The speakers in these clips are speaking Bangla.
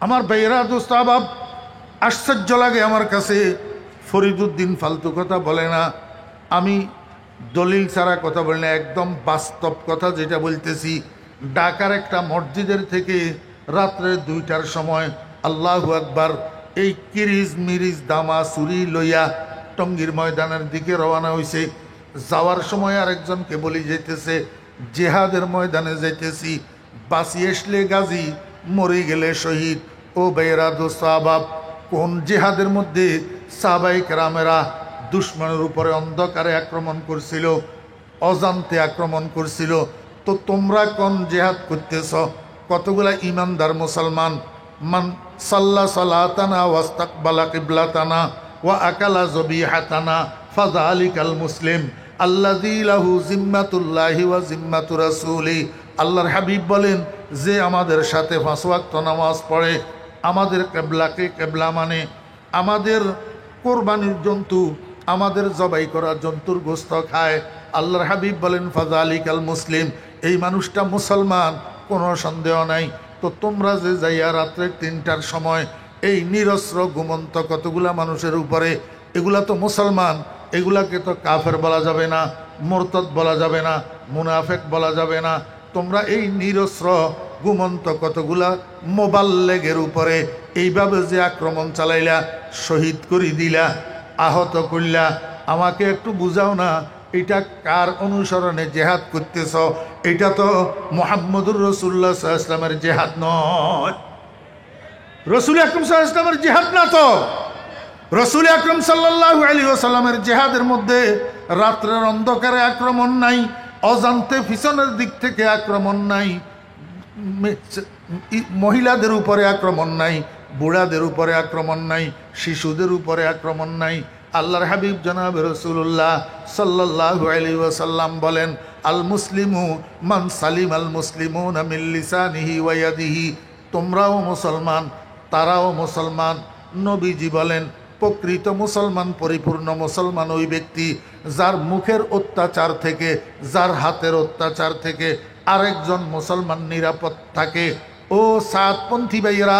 আমার ভাইয়েরা দোস্ত আবাব, আশ্চর্য লাগে আমার কাছে। ফরিদুদ্দিন ফালতু কথা বলে না, আমি দলিল ছাড়া কথা বলি না, একদম বাস্তব কথা যেটা বলতেছি। ঢাকার একটা মসজিদের থেকে রাত্রে 2টার সময় আল্লাহু আকবার এই কিরিজ মিরিজ দামা চুরি লইয়া টঙ্গীর ময়দানের দিকে রওনা হয়েছে। যাওয়ার সময় আরেকজনকে বলি যেতেছে জেহাদের ময়দানে যাইতেছি, বাঁচি আসলে গাজী, মরে গেলে শহীদ। ও বেয়েরা দোস্ত আবাব, কোন জেহাদের মধ্যে সাহাবায়ে কেরামেরা দুশ্মনের উপরে অন্ধকারে আক্রমণ করছিল, অজান্তে আক্রমণ করছিল? তো তোমরা কোন জেহাদ করতেছ? কতগুলা ইমানদার মুসলমান মান সাল্লা সালাতানা ওয়াস্তাকবালা কিবলাতানা ওয়া আকালা যবিহাতানা ফাযালিকাল মুসলিম আল্লাযী লাহু জিম্মাতুল্লাহি ওয়া জিম্মাতু রাসূলি। আল্লাহর হাবিব বলেন, যে আমাদের সাথে 5 ওয়াক্ত নামাজ পড়ে, আমাদের কেবলাকে কেবলা মানে, আমাদের কোরবানির জন্তু, আমাদের জবাই করা জন্তুর গোস্ত খায়, আল্লাহর হাবিব বলেন ফাযালিকাল মুসলিম, এই মানুষটা মুসলমান, কোনো সন্দেহ নাই। তো তোমরা যে যাইয়া রাত্রে 3টার সময় এই নিরস্ত্র ঘুমন্ত কতগুলা মানুষের উপরে, এগুলা তো মুসলমান, এগুলাকে তো কাফের বলা যাবে না, মুরতাদ বলা যাবে না, মুনাফেক বলা যাবে না। তোমরা এই নিরস্ত্র ঘুমন্ত কতগুলা মোবাল্লেগের উপরে এইভাবে যে আক্রমণ চালাইলা, শহীদ করে দিলা, আহত করলা, আমাকে একটু বুঝাও না, এটা কার অনুসরণে জেহাদ করতেছ? এটা তো মুহাম্মদুর রাসূলুল্লাহ সাল্লাল্লাহু আলাইহি ওয়াসাল্লামের জেহাদ নয়, রাসূল আকরাম সাল্লাল্লাহু আলাইহি ওয়াসাল্লামের জেহাদ না। তো রাসূল আকরাম সাল্লাল্লাহু আলাইহি ওয়াসাল্লামের জেহাদের মধ্যে রাত্রের অন্ধকারে আক্রমণ নাই, অজান্তে পিছনের দিক থেকে আক্রমণ নাই, মহিলাদের উপরে আক্রমণ নাই, বুড়াদের উপরে আক্রমণ নাই, শিশুদের উপরে আক্রমণ নাই। আল্লাহর হাবিব জনাব রাসূলুল্লাহ সাল্লাল্লাহু আলাইহি ওয়াসাল্লাম বলেন, আল মুসলিমু মান সালিম আল মুসলিমুনা মিন লিসানিহি ওয়া ইয়াদিহি। তোমরাও মুসলমান, তারাও মুসলমান। নবীজি বলেন, প্রকৃত মুসলমান, পরিপূর্ণ মুসলমান ওই ব্যক্তি যার মুখের অত্যাচার থেকে, যার হাতের অত্যাচার থেকে আরেকজন মুসলমান নিরাপদ থাকে। ও সাতপন্থী ভাইয়েরা,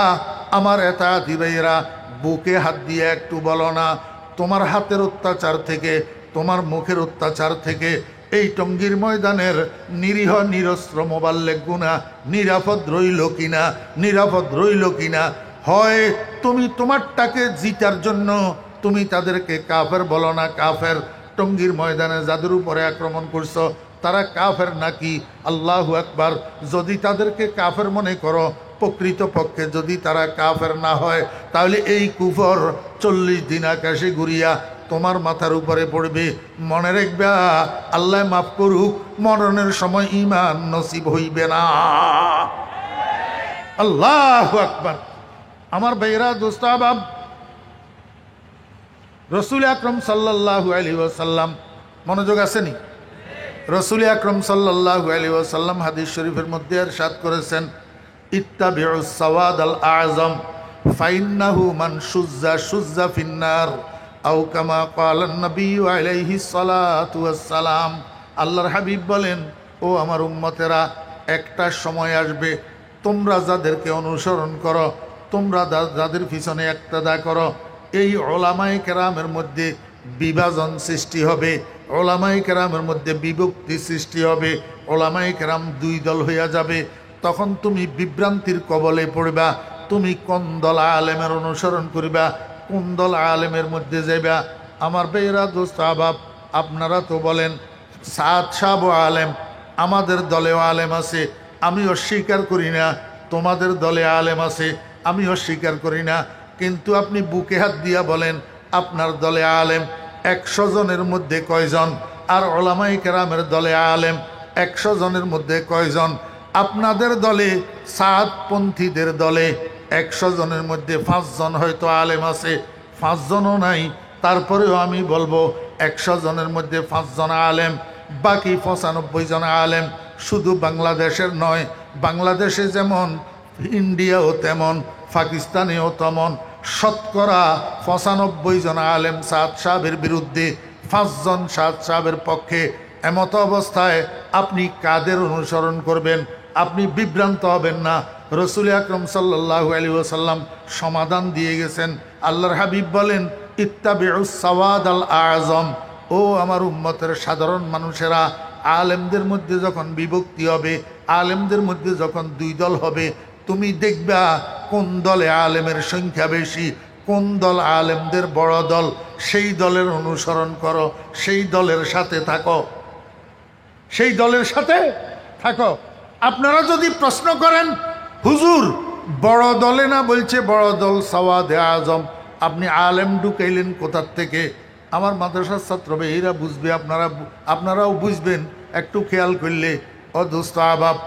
আমার এতাতি ভাইয়েরা, বুকে হাত দিয়ে একটু বলো না, তোমার হাতের অত্যাচার থেকে, তোমার মুখের অত্যাচার থেকে এই টঙ্গীর ময়দানের নিরীহ নিরস্ত্র মোবাল্লেগ গুনা নিরাপদ রইল কিনা, নিরাপদ রইল কিনা? হয় তুমি তোমারটাকে জিতার জন্য তুমি তাদেরকে কাফের বলো না, কাফের। টঙ্গীর ময়দানে যাদের উপরে আক্রমণ করছো তারা কাফের নাকি? আল্লাহু আকবার। যদি তাদেরকে কাফের মনে করো, প্রকৃত পক্ষে যদি তারা কাফের না হয়, তাহলে এই কুফর 40 দিন আকাশে ঘুরিয়া তোমার মাথার উপরে পড়বে। মনে রাখবে, আল্লাহ মাফ করুক, মরণের সময় ঈমান নসিব হইবে না। আল্লাহু আকবার। আমার ভাইরা দোস্ত আহবাব, রাসূল আকরাম সাল্লাল্লাহু আলাইহি ওয়াসাল্লাম, মনোযোগ আসেনি? রাসূল আকরাম সাল্লাল্লাহু আলাইহি ওয়াসাল্লাম হাদিস শরীফের মধ্যে ইরশাদ করেছেন, ইত্তাবিউস সাওয়াদাল আযম ফাইন্নাহু মান শুজ্জা শুজ্জা ফিন্নার আও কামা ক্বালান নবী আলাইহিস সালাতু ওয়াস সালাম। আল্লাহর হাবিব বলেন, ও আমার উম্মতেরা, একটা সময় আসবে তোমরা যাদেরকে অনুসরণ করো, তোমরা যাদের পিছনে ইক্তেদা করো, এই উলামায়ে কেরামের মধ্যে বিভাজন সৃষ্টি হবে, উলামায়ে কেরামের মধ্যে বিভক্তি সৃষ্টি হবে, উলামায়ে কেরাম 2 দল হইয়া যাবে। তখন তুমি বিভ্রান্তির কবলে পড়বা, তুমি কোন দল আলেমের অনুসরণ করিবা, কোন দল আলেমের মধ্যে যাইবা। আমার ভাইয়েরা দোস্ত আহবাব, আপনারা তো বলেন সাত সাব আলেম, আমাদের দলেও আলেম আছে, আমি অস্বীকার করি না। তোমাদের দলে আলেম আছে, আমি অস্বীকার করি না। কিন্তু আপনি বুকে হাত দিয়া বলেন, আপনার দলে আলেম 100 জনের মধ্যে কয়জন? আর উলামায়ে কেরামের দলে আলেম 100 জনের মধ্যে কয়জন? আপনাদের দলে, সাতপন্থীদের দলে 100 জনের মধ্যে 5 জন হয়তো আলেম আছে, 5 জনও নাই। তারপরেও আমি বলবো 100 জনের মধ্যে 5 জন আলেম, বাকি 95 জন আলেম। শুধু বাংলাদেশের নয়, বাংলাদেশে যেমন, ইন্ডিয়াও তেমন, পাকিস্তানেও তেমন। শতকরা 95 জন আলেম সাদ সাহেবের বিরুদ্ধে, 5 জন সাদ সাহেবের পক্ষে। এমত অবস্থায় আপনি কাদের অনুসরণ করবেন? আপনি বিভ্রান্ত হবেন না। রসুল আকরম সাল্লাল্লাহু আলাইহি ওয়াসাল্লাম সমাধান দিয়ে গেছেন। আল্লাহর হাবিব বলেন, ইত্তাবিউস সাওয়াদ আল আযম, ও আমার উম্মতের সাধারণ মানুষেরা, আলেমদের মধ্যে যখন বিভক্তি হবে, আলেমদের মধ্যে যখন দুই দল হবে, তুমি দেখবা কোন দলে আলেমের সংখ্যা বেশি, কোন দল আলেমদের বড় দল, সেই দলের অনুসরণ করো, সেই দলের সাথে থাকো, সেই দলের সাথে থাকো। আপনারা যদি প্রশ্ন করেন, হুজুর বড় দলে না বলছে বড় দল সাওয়াদে আজম, আপনি আলেম ঢুকাইলেন কোথার থেকে? আমার মাদ্রাসার ছাত্র ভাইয়েরা বুঝবে, আপনারাও বুঝবেন একটু খেয়াল করলে। ও দোস্ত আবাব,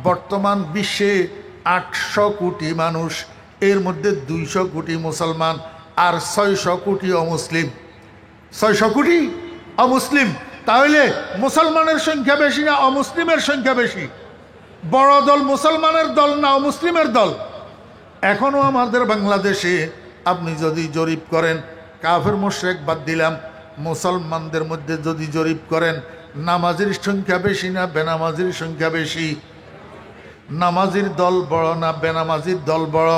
বর্তমান বিশ্বে 800 কোটি মানুষ, এর মধ্যে 200 কোটি মুসলমান আর 600 কোটি অমুসলিম। 600 কোটি অমুসলিম। তাহলে মুসলমানের সংখ্যা বেশি না অমুসলিমের সংখ্যা বেশি? বড় দল মুসলমানের দল না অমুসলিমের দল? এখনো আমাদের বাংলাদেশে আপনি যদি জরিপ করেন, কাফের মুশরিক বাদ দিলাম, মুসলমানদের মধ্যে যদি জরিপ করেন, নামাজির সংখ্যা বেশি না বেনামাজির সংখ্যা বেশি? নামাজির দল বড় না বেনামাজির দল বড়?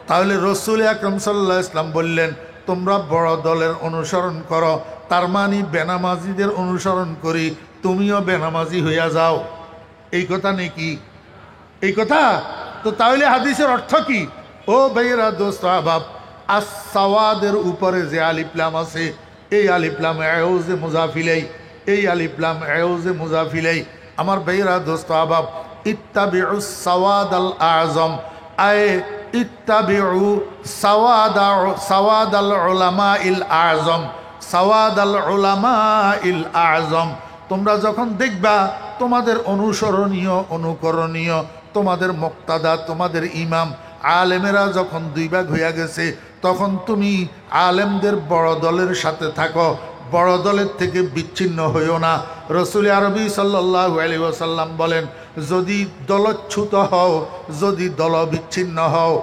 তাহলে রসুল আকরাম সাল্লাল্লাহু আলাইহি ওয়াসাল্লাম বললেন, তোমরা বড় দলের অনুসরণ করো, তার মানে বেনামাজিদের অনুসরণ করি, তুমিও বেনামাজি হইয়া যাও। এই কথা নাকি? এই কথা তো তাহলে হাদিসের অর্থ কি? ও ভাইয়েরা, দোস্ত আহবাব, আস-সাওয়াদের উপরে যে আলিফলাম আছে, এই আলিফলাম এওজে মুজাফিলাই, এই আলিফলাম এওজে মুজাফিলাই। আমার ভাইয়েরা, দোস্ত আহবাব, ইত্তাবিউস সাওয়াদ আল আযম, আয়ে ইত্তাবিউ সাওয়াদ আল উলামা ইল আযম, সাওয়াদ আল উলামা ইল আযম। তোমরা যখন দেখবা তোমাদের অনুসরণীয়, অনুকরণীয়, তোমাদের মুক্তাদা, তোমাদের ইমাম, আলেমেরা যখন দুই ভাগ হইয়া গেছে, তখন তুমি আলেমদের বড় দলের সাথে থাকো, বড় দলের থেকে বিচ্ছিন্ন হইও না। রসুল আরবি সাল্লাল্লাহু আলাইহি ওয়াসাল্লাম বলেন, যদি দলচ্যুত হও, যদি দল বিচ্ছিন্ন হও,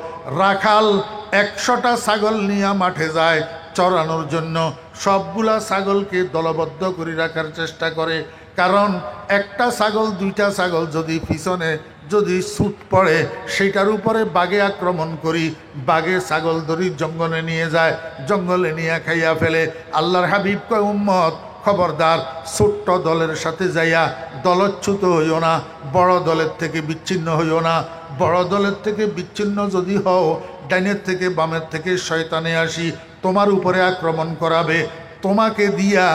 রাখাল 100টা ছাগল নিয়ে মাঠে যায় চরানোর জন্য, সবগুলা ছাগলকে দলবদ্ধ করে রাখার চেষ্টা করে, কারণ একটা ছাগল, 2টা ছাগল যদি পিছনে যদি ছুট পড়ে, সেটার উপরে বাঘে আক্রমণ করি, বাঘে ছাগল ধরি জঙ্গলে নিয়ে যায়, জঙ্গলে নিয়ে খাইয়া ফেলে। আল্লাহর হাবিব কয়, উম্মত খবরদার, ছোট্ট দলের সাথে যাইয়া দলচ্যুত হইও না, বড় দলের থেকে বিচ্ছিন্ন হইও না। বড় দলের থেকে বিচ্ছিন্ন যদি হও, ডাইনের থেকে বামের থেকে শয়তানে আসি তোমার উপরে আক্রমণ করাবে, তোমাকে দিয়া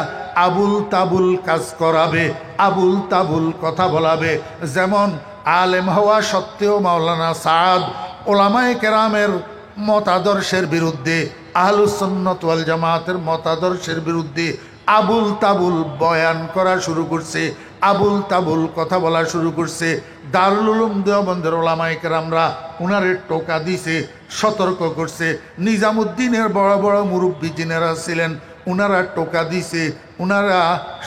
আবুল তাবুল কাজ করাবে, আবুল তাবুল কথা বলাবে। যেমন আলেম হওয়া সত্ত্বেও মাওলানা সাদ ওলামায়ে কেরামের মতাদর্শের বিরুদ্ধে, আহলুস সুন্নাত ওয়াল জামাতের মতাদর্শের বিরুদ্ধে আবুল তাবুল বয়ান করা শুরু করছে, আবুল তাবুল কথা বলা শুরু করছে। দারুল উলুম দেওবন্দের ওলামায়ে কেরামরা উনারে টোকা দিছে, সতর্ক করছে। নিজামুদ্দিনের বড় বড় মুরব্বী যিনারা ছিলেন, উনারা টোকা দিছে, উনারা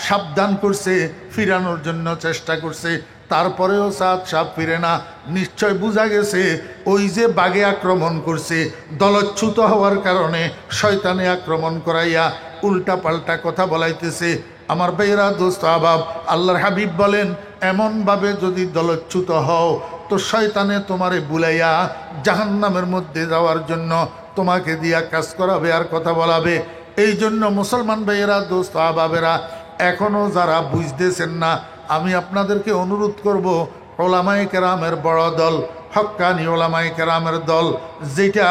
সাবধান করছে, ফিরানোর জন্য চেষ্টা করছে। তারপরেও সাপ ফিরে না। নিশ্চয় বোঝা গেছে, ওই যে বাঘে আক্রমণ করছে, দলচ্যুত হওয়ার কারণে শয়তানে আক্রমণ করাইয়া উল্টা পাল্টা কথা বলাইতেছে। আমার ভাইয়েরা, দোস্ত আহবাব, আল্লাহর হাবিব বলেন, এমনভাবে যদি দলচ্যুত হও, তো শয়তানে তোমারে বুলাইয়া জাহান্নামের মধ্যে যাওয়ার জন্য তোমাকে দিয়া কাজ করাবে আর কথা বলাবে। এই জন্য মুসলমান ভাইয়েরা, দোস্ত আহবাবেরা, এখনও যারা বুঝতেছেন না, আমি আপনাদেরকে অনুরোধ করব, ওলামায়ে কেরামের বড় দল, হক্কানি ওলামায়ে কেরামের দল যেটা,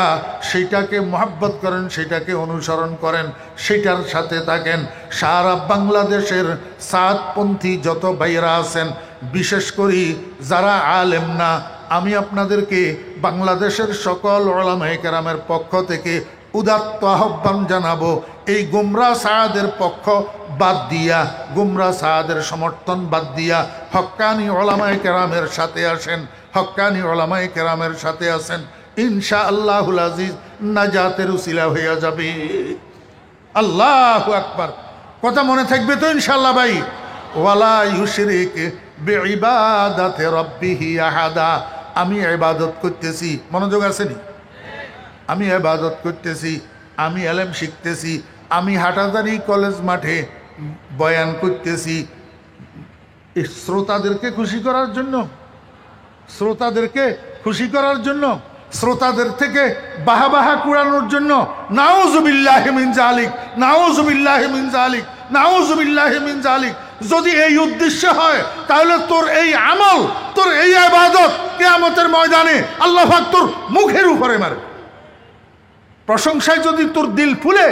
সেইটাকে মহব্বত করেন, সেটাকে অনুসরণ করেন, সেটার সাথে থাকেন। সারা বাংলাদেশের সাতপন্থী যত ভাইয়েরা আছেন, বিশেষ করে যারা আলেম না, আমি আপনাদেরকে বাংলাদেশের সকল ওলামায়ে কেরামের পক্ষ থেকে উদাত্ত আহ্বান জানাবো, এই গুমরা সায়াদের পক্ষ বাদ দিয়া, গুমরা সায়াদের সমর্থন বাদ দিয়া হক্কানি ওলামায়ে কেরামের সাথে আসেন, হক্কানি ওলামায়ে কেরামের সাথে আসেন। ইনশাআল্লাহুল আজিজ নাজাতের উসিলা হইয়া যাবে। আল্লাহু আকবার। কথা মনে থাকবে তো ইনশাআল্লাহ ভাই? ওয়ালা ইউশরিক বিইবাদাতি রাব্বিহি আহাদা। আমি ইবাদত করতেছি, মনোযোগ আসেনি? আমি ইবাদত করতেছি, আমি এলেম শিখতেছি, আমি হাটাজারি কলেজ মাঠে বয়ান করতেছি শ্রোতাদেরকে খুশি করার জন্য? শ্রোতাদেরকে খুশি করার জন্য, শ্রোতাদের থেকে বাহা কুড়ানোর জন্য। নাউযুবিল্লাহি মিন যালিক, নাউযুবিল্লাহি মিন যালিক, নাউযুবিল্লাহি মিন যালিক। যদি এই উদ্দেশ্য হয় তাহলে তোর এই আমল, তোর এই ইবাদত কিয়ামতের ময়দানে আল্লাহ পাক তোর মুখের উপরে মারে। প্রশংসায় যদি তোর দিল ফুলে,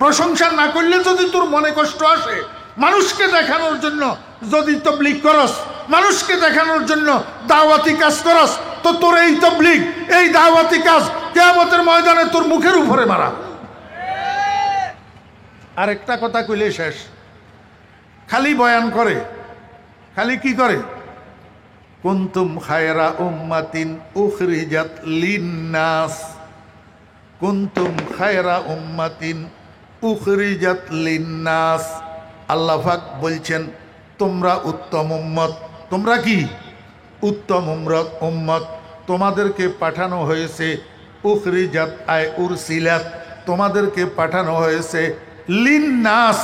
প্রশংসা না করলে যদি তোর মনে কষ্ট আসে, মানুষকে দেখানোর জন্য যদি তাবলীগ করস, মানুষকে দেখানোর জন্য দাওয়াতি কাজ করস, তো তোর এই তাবলীগ, এই দাওয়াতি কাজ কিয়ামতের ময়দানে তোর মুখের উপরে মারা। আরেকটা কথা কইলে শেষ। খালি বয়ান করে, খালি কি করে? কুনতুম খায়রা উম্মাতিন উখরিজাত লিন্নাস, কুনতুম খায়রা উম্মাতিন উখরিজাত লিন্নাস। আল্লাহ পাক বলছেন তোমরা উত্তম উম্মত। তোমরা কি? উত্তম উম্মত। তোমাদেরকে পাঠানো হয়েছে উখরিজাত আয় উরসিলাত, তোমাদেরকে পাঠানো হয়েছে লিন্নাস,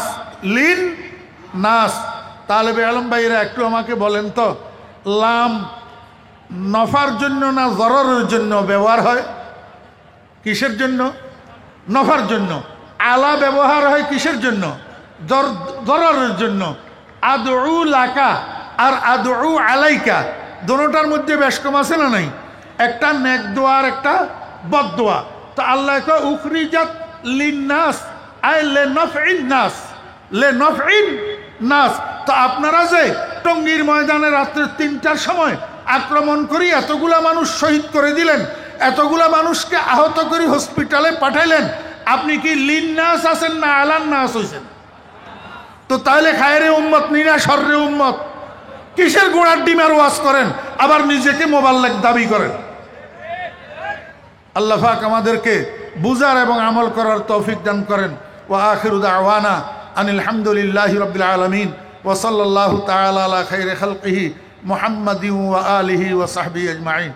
লিন্নাস। তালেবে আলম ভাইরা একটু আমাকে বলেন তো, লাম নফার জন্য না জররের জন্য ব্যবহার হয়? কিসের জন্য? নফার জন্য। আলা ব্যবহার হয় কিসের জন্য? জররের জন্য। আদউ লাকা আর আদউ আলাইকা, দোনোটার মধ্যে বেশ কম আছে না নাই? একটা নেক দোয়া আর একটা বদ দোয়া। তো আল্লাহ কয় উখরিজাত লিন্নাস আই লিনাফইন নাস, লিনাফইন নাস। তো আপনারা যে টঙ্গীর ময়দানে রাত্রে 3টার সময় আক্রমণ করি এতগুলা মানুষ শহীদ করে দিলেন, এতগুলা মানুষকে আহত করে হসপিটালে পাঠাইলেন, আপনি কি লিন্নাস আছেন না আলান নাস হয়েছেন? তো তাহলে খায়রে উম্মত নি না শররে উম্মত? কিসের গোড়ার ডিমের ওয়াজ করেন আবার নিজেকে মোবাল্লেগ দাবি করেন? আল্লাহ পাক আমাদেরকে বুঝার এবং আমল করার তৌফিক দান করেন। ওয়া আখিরু দাওয়ানা আনিল হামদুলিল্লাহি রাব্বিল আলামিন ওয়া সাল্লাল্লাহু তাআলা আলা খায়রি খালকিহি মুহাম্মাদিন ওয়া আলিহি ওয়া সাহবিহি আজমাইন।